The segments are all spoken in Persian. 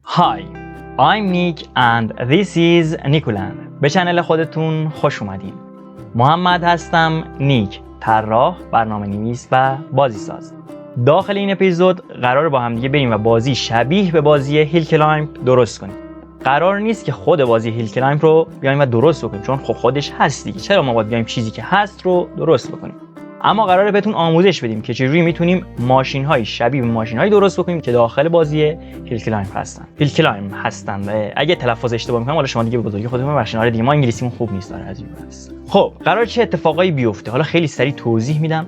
Hi, I'm Nick and this is Nikoland. به چنل خودتون خوش اومدین. محمد هستم، نیک، طراح، برنامه‌نویس و بازیساز. داخل این اپیزود قراره با هم دیگه بریم و بازی شبیه به بازی هیل کلایمب درست کنیم. قرار نیست که خود بازی هیل کلایمب رو بیایم و درست بکنیم، چون خب خودش هست دیگه. چرا ما باید بیایم چیزی که هست رو درست بکنیم؟ اما قراره بهتون آموزش بدیم که چجوری میتونیم ماشین‌های شبیه به ماشین‌هایی درست بکنیم که داخل بازی هیل کلایمب هستن. اگه تلفظ اشتباه می‌کنم حالا شما دیگه به بزرگی خودتون ببخشید. آره دیگه ما انگلیسیمون خوب نیست، داره از این است. خب قرار چه اتفاقایی بیفته؟ حالا خیلی سریع توضیح میدم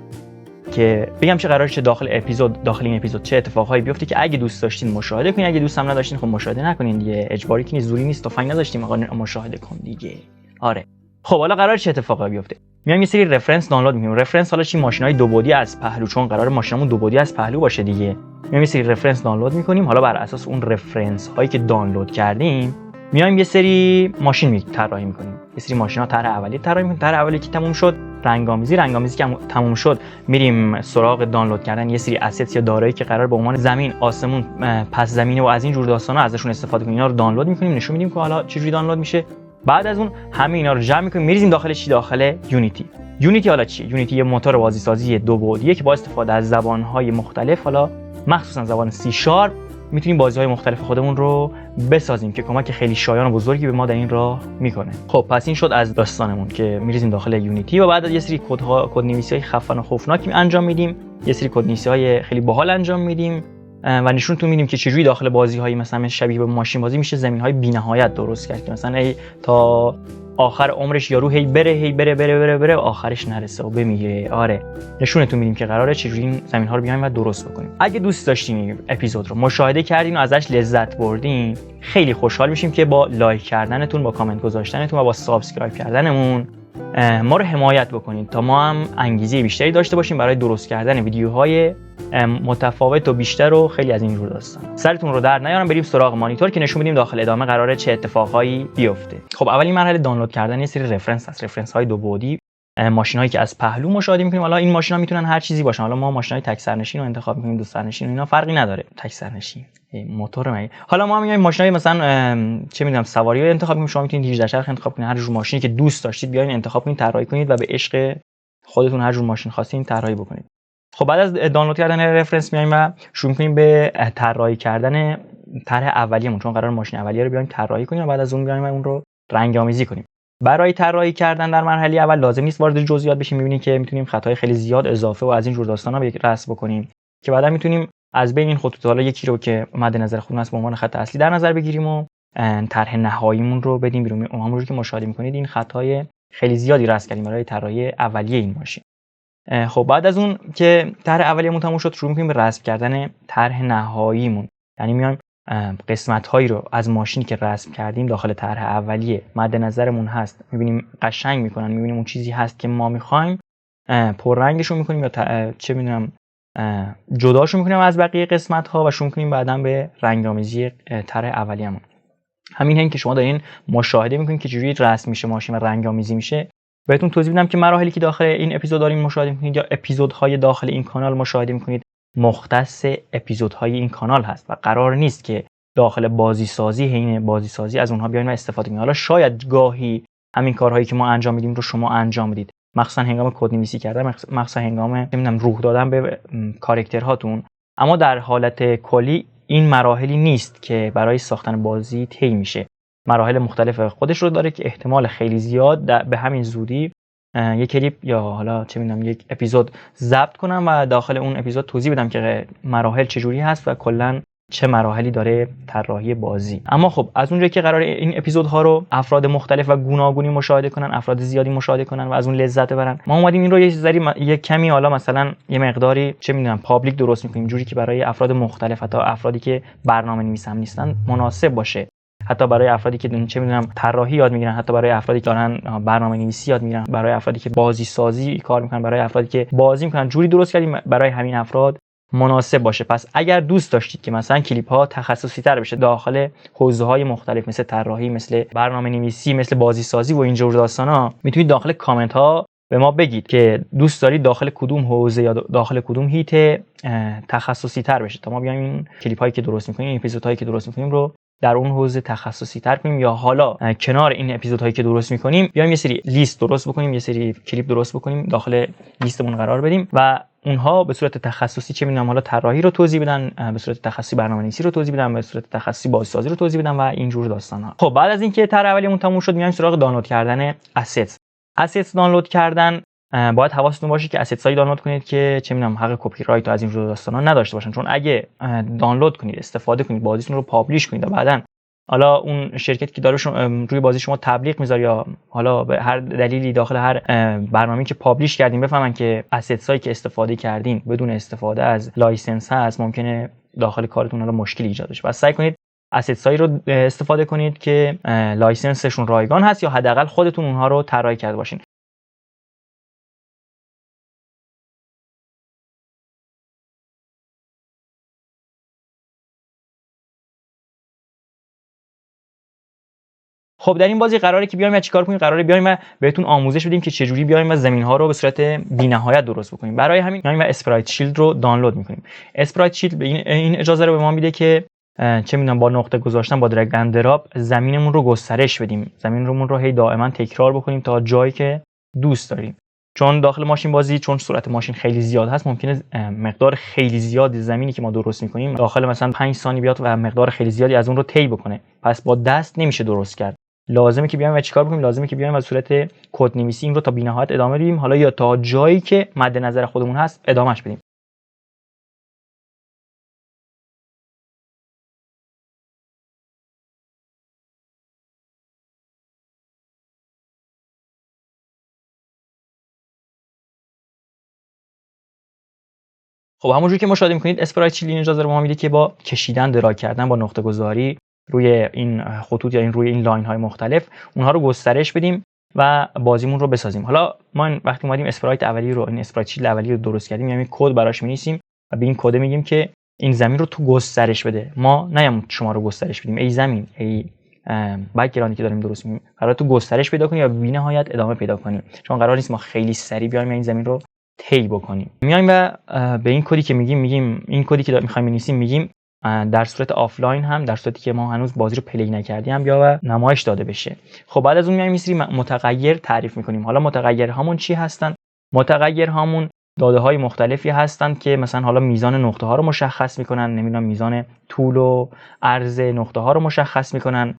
که بگم چه قراره چه داخل این اپیزود چه اتفاقایی بیفته که اگه دوست داشتین مشاهده کنین، اگه دوست هم نداشتین خب مشاهده نکنین دیگه. اجباری که نیست، زوری نیست، تفنگ نداشتیم آقا مشاهده کن دیگه. آره خب حالا قراره چه اتفاقایی بیفته؟ میایم یه سری رفرنس دانلود می‌کنیم. رفرنس حالا چی؟ ماشینای دو بعدی از پهلو، چون قراره ماشینمون دو بعدی از پهلو باشه دیگه. میایم یه سری رفرنس دانلود می‌کنیم. حالا بر اساس اون رفرنس هایی که دانلود کردیم میایم یه سری ماشین طراحی می‌کنیم. یه سری ماشینا طرح اولیه طراحی می‌کنیم. طرح اولیه که تموم شد، رنگامیزی که تموم شد، میریم سراغ دانلود کردن یه سری اسست یا دارایی که قرار به عنوان زمین، آسمون، پس زمینه و از این جور داستانا ازشون استفاده کنیم. اینا رو دانلود می‌کنیم، نشون میدیم که حالا چجوری دانلود میشه. بعد از اون همه اینا رو جمع می‌کنیم، می‌ریزیم داخل چی؟ داخل یونیتی. حالا چی؟ یونیتی یه موتور بازیسازی دو بعدیه که با استفاده از زبان‌های مختلف، حالا مخصوصا زبان سی شارپ، میتونیم بازی‌های مختلف خودمون رو بسازیم که کمک خیلی شایان و بزرگی به ما در این راه میکنه. خب پس این شد از داستانمون که می‌ریزیم داخل یونیتی و بعد از یه سری کدنویسی‌های خفن و خوفناک انجام میدیم، یه سری کدنویسی‌های خیلی باحال انجام میدیم و نشونتون میدیم که چجوری داخل بازی‌های مثلا شبیه به ماشین بازی میشه زمین‌های بی‌نهایت درست کرد که مثلا تا آخر عمرش یارو هی بره آخرش نرسه و بمیره. آره نشونتون میدیم که قراره چجوری این زمین‌ها رو بیایم و درست بکنیم. اگه دوست داشتین این اپیزود رو مشاهده کردین و ازش لذت بردین، خیلی خوشحال میشیم که با لایک کردنتون، با کامنت گذاشتنتون و با سابسکرایب کردنمون ما رو حمایت بکنید تا ما هم انگیزه بیشتری داشته باشیم برای درست کردن ویدیوهای متفاوت و بیشتر و خیلی از این جور داستان. سرتون رو در نیارم، بریم سراغ مانیتور که نشون بدیم داخل ادامه قراره چه اتفاقایی بیفته. خب اولین مرحله دانلود کردن یه سری رفرنس هست، رفرنس های دو بعدی، ماشینایی که از پهلو مشاهده می‌کنیم. حالا این ماشینا میتونن هر چیزی باشن. حالا ما ماشینای تک سرنشین رو انتخاب می‌کنیم، دو سرنشین، اینا فرقی نداره. تک سرنشین موتور مگه. حالا ما میایم ماشینای مثلا چه می‌دونم سواری رو انتخاب می‌کنیم. شما میتونید 18 چرخ انتخاب کنید، هر جور ماشینی که دوست داشتید بیاین انتخاب کنید، طراحی کنید و به عشق خودتون هر جور ماشین خواستین طراحی بکنید. خب بعد از دانلود کردن رفرنس میایم و شروع می‌کنیم به طراحی کردن طرح اولیه‌مون، چون قرار ماشین اولیه رو بیایم طراحی کنیم و بعد از اون بیایم اون رو رنگ‌آمیزی کنیم. برای طراحی کردن در مرحله اول لازم نیست وارد جزئیات بشیم. می‌بینید که می‌تونیم خطای خیلی زیاد اضافه و از این جور داستانا به رسم بکنیم که بعدا می‌تونیم از بین این خطوط حالا یکی رو که مد نظر خودمون است به عنوان خط اصلی در نظر بگیریم و طرح نهاییمون رو بدیم بیرون. همونجوری که مشاهده می‌کنید این خطای خیلی زیادی رسم کردیم برای طراحی اولیه این ماشین. خب بعد از اون که طرح اولیه‌مون تموم شد، شروع می‌کنیم به رسم کردن طرح نهاییمون. یعنی میایم قسمت‌هایی رو از ماشینی که رسم کردیم داخل طرح اولیه مد نظرمون هست، می‌بینیم قشنگ می‌کنن، می‌بینیم اون چیزی هست که ما می‌خوایم، پررنگشون می‌کنیم یا چه می‌دونم جداشون می‌کنیم از بقیه قسمت‌ها و شروع می‌کنیم بعداً به رنگ‌آمیزی طرح اولیه‌مون. همین که شما دارین مشاهده می‌کنید که چجوری رسم میشه ماشین و رنگ‌آمیزی میشه. بهتون توضیح میدم که مراحلی که داخل این اپیزود دارین مشاهده می‌کنید یا اپیزودهای داخل این کانال مشاهده می‌کنید مختص اپیزودهای این کانال هست و قرار نیست که داخل بازیسازی از اونها بیاین و استفاده کنید. حالا شاید گاهی همین کارهایی که ما انجام میدیم رو شما انجام بدید، مخصوصا هنگام کدنویسی کردن، مخصوصا هنگام نمیدونم روح دادن به کاراکترهاتون، اما در حالت کلی این مراحلی نیست که برای ساختن بازی طی میشه. مراحل مختلف خودش رو داره که احتمال خیلی زیاد به همین زودی یک کلیپ یا حالا چه می‌دونم یک اپیزود ضبط کنم و داخل اون اپیزود توضیح بدم که مراحل چجوری هست و کلاً چه مراحلی داره طراحی بازی. اما خب از اونجایی که قراره این اپیزودها رو افراد مختلف و گوناگونی مشاهده کنن، افراد زیادی مشاهده کنن و از اون لذت ببرن، ما اومدیم این رو یه کمی حالا مثلا یه مقداری چه می‌دونم پابلیک درست می‌کنیم، جوری که برای افراد مختلف، حتی افرادی که برنامه‌نویس هم نیستن مناسب باشه، حتی برای افرادی که چه می‌دونم طراحی یاد می‌گیرن، حتی برای افرادی که دارن برنامه‌نویسی یاد می‌گیرن، برای افرادی که بازی سازی کار می‌کنن، برای افرادی که بازی می‌کنن، جوری درست کردیم برای همین افراد مناسب باشه. پس اگر دوست داشتید که مثلا کلیپ‌ها تخصصی‌تر بشه داخل حوزه‌های مختلف مثل طراحی، مثل برنامه‌نویسی، مثل بازیسازی و اینجور داستانا، میتونید داخل کامنت‌ها به ما بگید که دوست دارید داخل کدوم حوزه یا داخل کدوم هیت تخصصی‌تر بشه تا ما بیایم این کلیپ‌هایی که درست می‌کنیم، این اپیزودهایی که درست می‌کنیم رو در اون حوزه تخصصی تر کنیم، یا حالا کنار این اپیزودهایی که درست میکنیم بیایم یه سری لیست درست بکنیم، یه سری کلیپ درست بکنیم، داخل لیستمون قرار بدیم و اونها به صورت تخصصی چه میدونم حالا طراحی رو توضیح بدن، به صورت تخصصی برنامه‌نویسی رو توضیح بدن، به صورت تخصصی بازسازی رو توضیح بدن و این جور داستانا. خب بعد از اینکه طرح اولیه‌مون تموم شد میایم سراغ دانلود کردن اسست دانلود کردن. باید حواستون باشه که اسست هایی دانلود کنید که چه میدونم حق کپی رایت و از این جور داستانا نداشته باشن، چون اگه دانلود کنید، استفاده کنید، بازیتون رو پابلیش کنید و بعداً حالا اون شرکتی که داره روی بازی شما تبلیغ میذاره یا حالا به هر دلیلی داخل هر برنامه‌ای که پابلیش کردین بفهمن که اسست هایی که استفاده کردین بدون استفاده از لایسنس هست، ممکنه داخل کارتون حالا مشکلی ایجاد بشه. پس سعی کنید اسست هایی رو استفاده کنید که لایسنسشون رایگان هست یا حداقل خودتون اونها رو طراحی کرده باشین. خب در این بازی قراره که بیایم چیکار کنیم؟ قراره بیایم و بهتون آموزش بدیم که چجوری بیایم و زمین‌ها رو به صورت بی‌نهایت درست بکنیم. برای همین میایم و اسپرایت شیلد رو دانلود می‌کنیم. اسپرایت شیلد این اجازه رو به ما میده که چه میدونم با نقطه گذاشتن، با درگ اند دراپ زمینمون رو گسترش بدیم، زمینمون رو هی دائما تکرار بکنیم تا جایی که دوست داریم. چون داخل ماشین بازی چون سرعت ماشین خیلی زیاد هست، ممکنه مقدار خیلی زیادی زمینی که ما درست می‌کنیم داخل مثلا 5 ثانیه بیاد و مقدار خیلی زیادی از اون رو طی بکنه. پس با دست نمیشه درست کرد. لازمه که بیایم و چیکار بکنیم؟ لازمه که بیایم از صورت کدنویسی این رو تا بی‌نهایت ادامه بدیم، حالا یا تا جایی که مد نظر خودمون هست ادامهش بدیم. خب همونجوری که مشاهده می‌کنید اسپرایت شیلد این اجازه رو به ما میده که با کشیدن، دراگ کردن، با نقطه گذاری روی این خطوط یا روی این لاین های مختلف اونها رو گسترش بدیم و بازیمون رو بسازیم. حالا ما وقتی اومدیم اسپرایت اولی رو، این اسپرایت شیلد اولی رو درست کردیم، یعنی کد براش می‌نویسیم و به این کد میگیم که این زمین رو تو گسترش بده. ما نیام شما رو گسترش بدیم، ای زمین، ای بک‌گراندی که داریم درست می‌کنیم قرار تو گسترش پیدا کنی یا بی‌نهایت ادامه پیدا کنی، چون قرار نیست ما خیلی سریع بیایم این زمین رو طی بکنیم. میایم و به این کدی که میگیم این کدی که می‌خوایم بنویسیم میگیم در صورت آفلاین هم، در صورتی که ما هنوز بازی رو پلی نکردیم بیا و نمایش داده بشه. خب بعد از اون میایم می‌سری متغیر تعریف می‌کنیم. حالا متغیرهامون چی هستن؟ متغیرهامون داده‌های مختلفی هستند که مثلا حالا میزان نقطه‌ها رو مشخص می‌کنن، نمیدونم میزان طول و عرض نقطه‌ها رو مشخص می‌کنن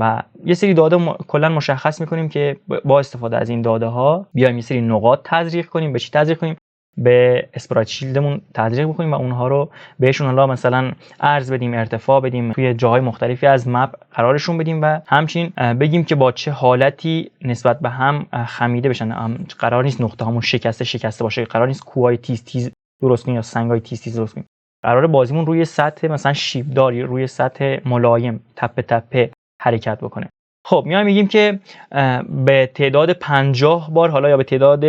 و یه سری داده کلا مشخص می‌کنیم که با استفاده از این داده‌ها بیایم یه سری نقاط تزریق کنیم. به چی تزریق کنیم؟ به اسپرایت شیلدمون تزریق بکنیم و اونها رو بهشون حالا مثلا عرض بدیم، ارتفاع بدیم، توی جاهای مختلفی از مپ قرارشون بدیم و همچنین بگیم که با چه حالتی نسبت به هم خمیده بشن. قرار نیست نقطه هامون شکسته باشه، قرار نیست کوهای تیز درست کنیم یا سنگای تیز درست کنیم. قراره بازیمون روی سطح مثلا شیبداری، روی سطح ملایم، تپه تپه حرکت بکنه. خب میایم میگیم که به تعداد 50 بار حالا یا به تعداد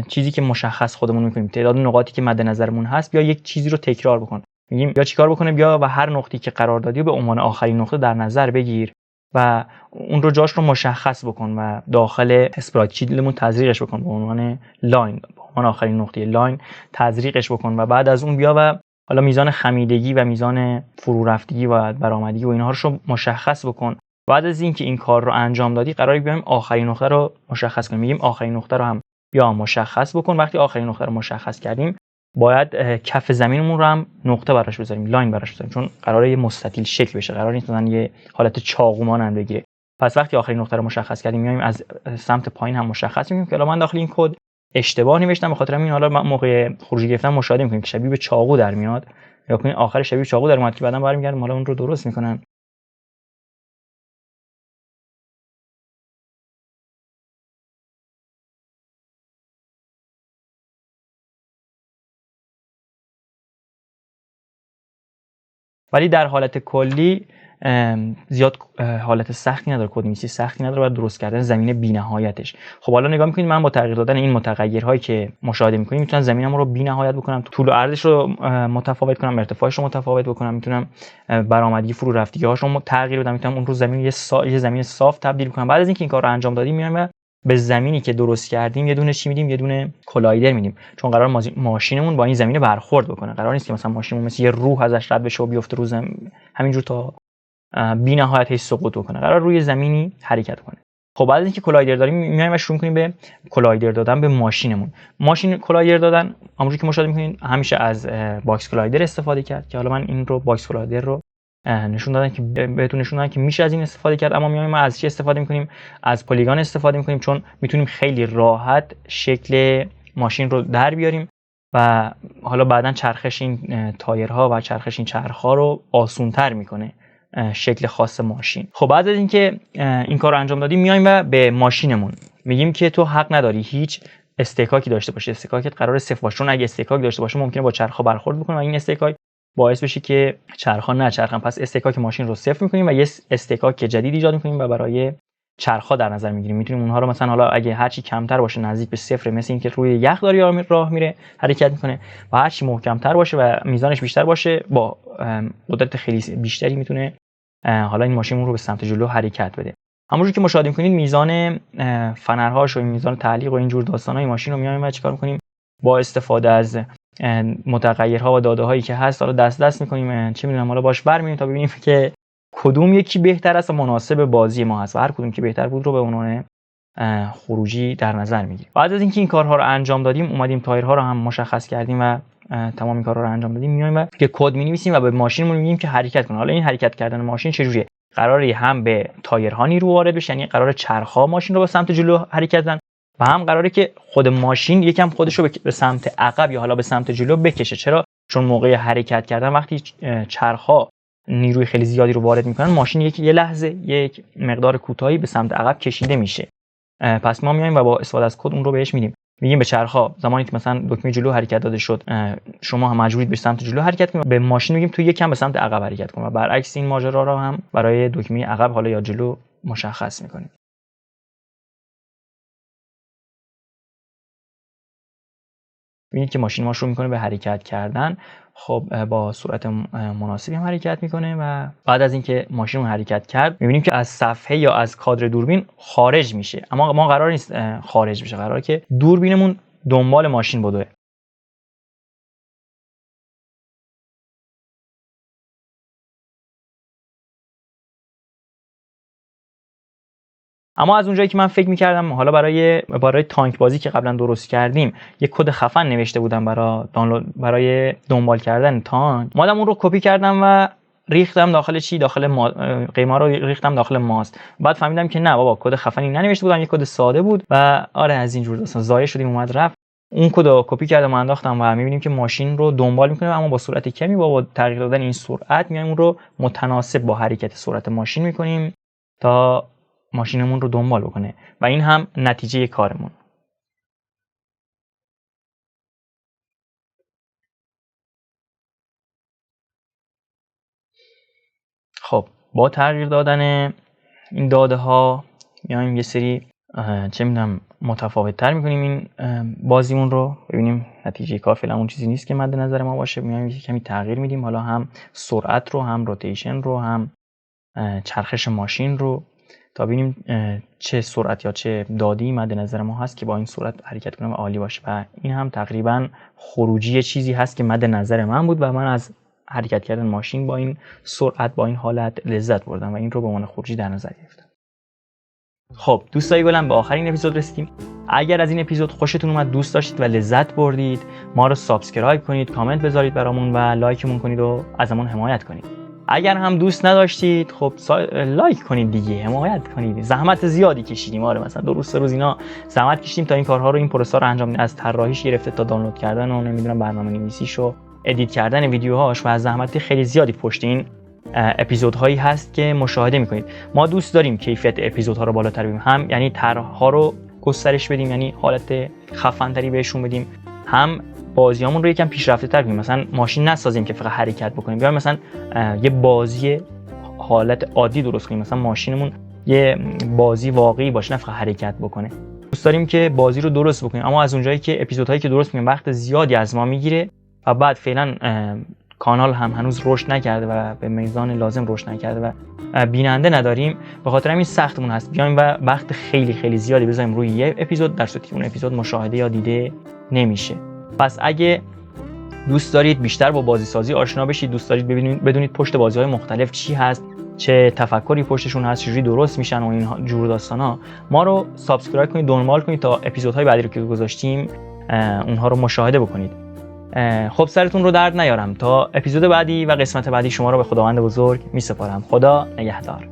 چیزی که مشخص خودمون میکنیم، تعداد نقاطی که مد نظرمون هست، بیا یک چیزی رو تکرار بکن. میگیم یا چیکار بکنه؟ بیا و هر نقطه‌ای که قرار دادی به عنوان آخرین نقطه در نظر بگیر و اون رو جاش رو مشخص بکن و داخل اسپرایت شیلدمون تزریقش بکن به عنوان لاین، به عنوان آخرین نقطه لاین تزریقش بکن و بعد از اون بیا و حالا میزان خمیدگی و میزان فرو رفتگی و برآمدگی و اینها رو مشخص بکن. بعد از اینکه این کار رو انجام دادی قراره بیایم آخرین نقطه رو مشخص کنیم. میگیم آخرین نقطه رو هم یا مشخص بکن. وقتی آخرین نقطه رو مشخص کردیم باید کف زمینمون رو هم نقطه براش بذاریم، لاین براش بذاریم، چون قراره یه مستطیل شکل بشه، قرار نیست مثلا یه حالت چاقو مانند بگیره. پس وقتی آخرین نقطه رو مشخص کردیم میایم از سمت پایین هم مشخص می‌کنیم که الان من داخل این کد اشتباه نوشتم، به خاطر همین حالا موقع خروجی گرفتن مشاهده می‌کنیم که شبیه به چاقو در میاد یا کنین آخر شبیه چاقو در اومد که بعداً برمیگردیم حالا اون رو درست می‌کنن. ولی در حالت کلی زیاد حالت سختی نداره، کدنویسی سختی نداره و درست کردن زمین بی‌نهایتش. خب حالا نگاه می‌کنید من با تغییر دادن این متغیرهایی که مشاهده می‌کنید میتونم زمینم رو بی‌نهایت بکنم، طول و عرضش رو متفاوت کنم، ارتفاعش رو متفاوت بکنم، میتونم برآمدگی فرو رفتگی‌هاش رو تغییر بدم، میتونم اون رو زمین یه زمین صاف تبدیل کنم. بعد از اینکه این کار رو انجام دادیم میایم به زمینی که درست کردیم یه دونه چی میدیم؟ یه دونه کلایدر میدیم، چون قرار ماشینمون با این زمین برخورد بکنه. قرار نیست که مثلا ماشینمون مثل یه روح ازش رد بشه و بیفته رو همینجور تا بی‌نهایت هی سقوط کنه، قرار روی زمینی حرکت کنه. خب بعد از اینکه کلایدر داریم میایم و شروع کنیم به کلایدر دادن به ماشینمون. ماشین کلایدر دادن همونجوری که مشاهده می‌کنید همیشه از باکس کلایدر استفاده کرد که حالا من این رو باکس کلایدر رو نشون دادم که بهتون نشون دادم که میشه از این استفاده کرد. اما میایم از چی استفاده می‌کنیم؟ از پلیگان استفاده می‌کنیم، چون میتونیم خیلی راحت شکل ماشین رو در بیاریم و حالا بعداً چرخش این تایرها و چرخش این چرخ‌ها رو آسان‌تر می‌کنه شکل خاص ماشین. خب بعد از اینکه این کار رو انجام دادیم میایم و به ماشینمون میگیم که تو حق نداری هیچ استکاکی داشته باشه، استکاکت قرار صفر باشه، چون اگه استکاک داشته باشه ممکنه با چرخ‌ها برخورد بکنه و این استکاک باعث بشه که چرخ‌ها نچرخن. پس استکاک ماشین رو صفر می‌کنیم و یه استکاک جدید ایجاد می‌کنیم و برای چرخ‌ها در نظر می‌گیریم. می‌تونیم اونها رو مثلا حالا اگه هر چی کمتر باشه نزدیک به صفر، مثل اینکه روی یخ داره راه میره حرکت می‌کنه، و هر چی محکم‌تر باشه و میزانش بیشتر باشه با قدرت خیلی بیشتری می‌تونه حالا این ماشینمون رو به سمت جلو حرکت بده. همونجوری که مشاهده می‌کنید میزان فنرهاش و میزان تعلیق و اینجور داستانای ماشین رو میایم و چیکار می‌کنیم؟ با استفاده از متغیرها و داده‌هایی که هست حالا دست می‌کنیم، چه می‌دونم حالا باش برمی‌ریم تا ببینیم که کدوم یکی بهتر است و مناسب بازی ما هست و هر کدوم که بهتر بود رو به عنوان خروجی در نظر می‌گیریم. بعد از اینکه این کارها رو انجام دادیم، اومدیم تایرها رو هم مشخص کردیم و تمام این کارا رو انجام دادیم، میایم و که کد می‌نویسیم و به ماشینمون میگیم که حرکت کنه. حالا این حرکت کردن ماشین چجوریه؟ قراره هم به تایرها نیرو وارد بشه، یعنی قراره چرخ‌ها ماشین رو به سمت جلو حرکت بدن، و هم قراره که خود ماشین یکم خودش رو به سمت عقب یا حالا به سمت جلو بکشه. چرا؟ چون موقع حرکت کردن وقتی چرخ‌ها نیروی خیلی زیادی رو وارد میکنن، ماشین یه لحظه یک مقدار کوتاهی به سمت عقب کشیده میشه. پس ما میایم و با استفاده از کد اون رو بهش میدیم، میگیم به چرخ‌ها زمانی که مثلا دکمه جلو حرکت داده شد شما هم مجبورید به سمت جلو حرکت کنید، به ماشین میگیم تو یکم به سمت عقب حرکت کن و برعکس این ماجرا رو هم برای دکمه عقب حالا یا جلو مشخص میکنیم. ببینید که ماشین ما شروع میکنه به حرکت کردن. خب با سرعت مناسبی هم حرکت میکنه و بعد از اینکه ماشین حرکت کرد میبینیم که از صفحه یا از کادر دوربین خارج میشه، اما ما قرار نیست خارج بشه، قراره که دوربینمون دنبال ماشین بدوه. اما از اونجایی که من فکر می‌کردم حالا برای تانک بازی که قبلا درست کردیم یه کد خفن نوشته بودم برای دنبال کردن تانک، اومدم اون رو کپی کردم و ریختم داخل قیمه رو ریختم داخل ماست. بعد فهمیدم که نه بابا، کد خفنی ننوشته بودم، یه کد ساده بود و آره از این جور داستان ضایع شدیم اومد رفت. اون کد رو کپی کردم و انداختم و می‌بینیم که ماشین رو دنبال می‌کنه اما با سرعت کمی. با تغییر دادن این سرعت میایم اون رو متناسب با حرکت سرعت ماشین می‌کنیم تا ماشینمون رو دنبال بکنه و این هم نتیجه کارمون. خب با تغییر دادن این داده ها میایم یه سری متفاوت تر میکنیم این بازیمون رو، ببینیم نتیجه کار فعلا اون چیزی نیست که مد نظر ما باشه. میایم یه کمی تغییر میدیم، حالا هم سرعت رو، هم روتیشن رو، هم چرخش ماشین رو، تا ببینیم چه سرعت یا چه دادی مد نظر ما هست که با این سرعت حرکت کنیم و عالی باشه. و این هم تقریبا خروجی چیزی هست که مد نظر من بود و من از حرکت کردن ماشین با این سرعت با این حالت لذت بردم و این رو به عنوان خروجی در نظر گرفتم. خب دوستای گلم به آخرین اپیزود رسیدیم. اگر از این اپیزود خوشتون اومد، دوست داشتید و لذت بردید، ما رو سابسکرایب کنید، کامنت بذارید برامون و لایکمون کنید و ازمون حمایت کنید. اگر هم دوست نداشتید خب لایک کنید دیگه، حمایت کنید. زحمت زیادی کشیدیم، آره مثلا 2 روز 3 روز اینا زحمت کشیدیم تا این کارها رو، این پروسه رو انجام بدیم، از طراحیش گرفته تا دانلود کردن و نمیدونم برنامه‌نویسیش و ادیت کردن ویدیوهاش و از زحمت خیلی زیادی پشت این اپیزودهایی هست که مشاهده میکنید. ما دوست داریم کیفیت اپیزودها رو بالاتر ببریم، هم یعنی طرح‌ها رو گسترش بدیم، یعنی حالت خفن‌تری بهشون بدیم، هم بازیامون رو یکم پیشرفته‌تر کنیم. مثلا ماشین نسازیم که فقط حرکت بکنیم، بیایم مثلا یه بازی حالت عادی درست کنیم، مثلا ماشینمون یه بازی واقعی باشه نه فقط حرکت بکنه. دوست داریم که بازی رو درست بکنیم، اما از اونجایی که اپیزودهایی که درست می‌کنیم وقت زیادی از ما میگیره و بعد فعلا کانال هم هنوز رشد نکرده و به میزان لازم رشد نکرده و بیننده نداریم، به خاطر همین سختمون هست بیایم و وقت خیلی خیلی زیادی بذاریم روی یه اپیزود در صورتی که اون اپیزود مشاهده یا دیده نمیشه. پس اگه دوست دارید بیشتر با بازی سازی آشنا بشید، دوست دارید بدونید پشت بازی‌های مختلف چی هست، چه تفکری پشتشون هست، چجوری درست میشن و این جور داستانا، ما رو سابسکرایب کنید، دنبال کنید تا اپیزودهای بعدی رو که گذاشتیم اونها رو مشاهده بکنید. خب سرتون رو درد نیارم، تا اپیزود بعدی و قسمت بعدی شما رو به خداوند بزرگ میسپارم. خدا نگهدار.